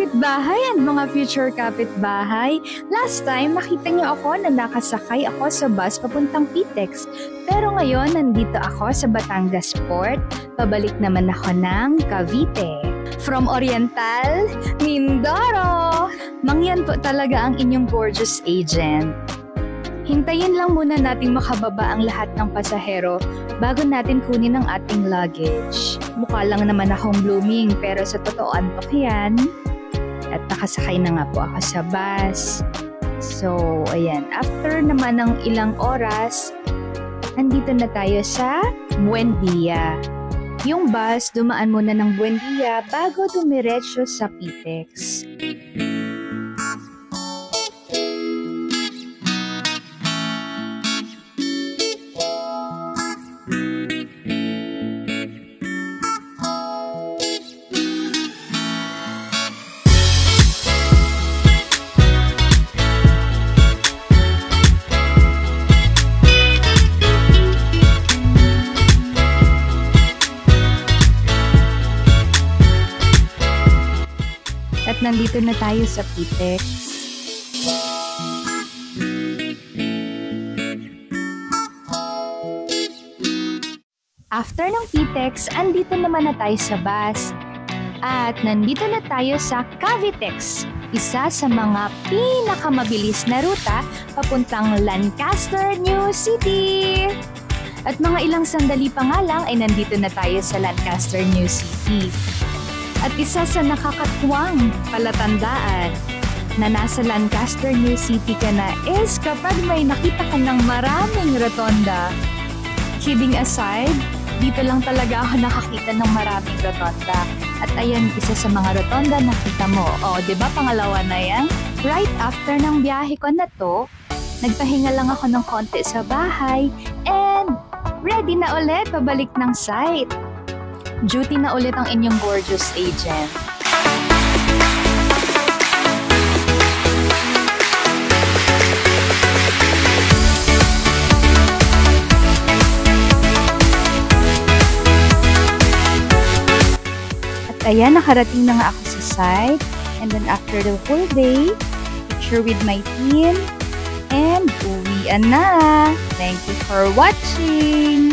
kapitbahay and mga future kapitbahay. Last time, nakita niyo ako na nakasakay ako sa bus papuntang PTEX. Pero ngayon, nandito ako sa Batangas Port. Pabalik naman ako ng Cavite. From Oriental, Mindoro! Mangyan po talaga ang inyong gorgeous agent. Hintayin lang muna nating makababa ang lahat ng pasahero bago natin kunin ang ating luggage. Mukha lang naman akong blooming pero sa totoo antok yan. At nakasakay na nga po ako sa bus. So, ayan. After naman ng ilang oras, andito na tayo sa Buendia. Yung bus, dumaan muna ng Buendia bago dumiretso sa PTEX. At nandito na tayo sa PTEX. After ng PTEX, andito naman na tayo sa bus. At nandito na tayo sa Cavitex, isa sa mga pinakamabilis na ruta papuntang Lancaster, New City. At mga ilang sandali pa nga lang ay nandito na tayo sa Lancaster, New City. At isa sa nakakatuwang palatandaan na nasa Lancaster, New City ka na is kapag may nakita ka ng maraming rotonda. Kidding aside, dito lang talaga ako nakakita ng maraming rotonda. At ayan, isa sa mga rotonda nakita mo. O, diba pangalawa na yan? Right after ng biyahe ko na to, nagpahinga lang ako ng konti sa bahay and ready na ulit pabalik ng site. Duty na ulit ang inyong gorgeous agent. At ayan, nakarating na nga ako sa site. And then after the whole day, picture with my team. And uwian na. Thank you for watching!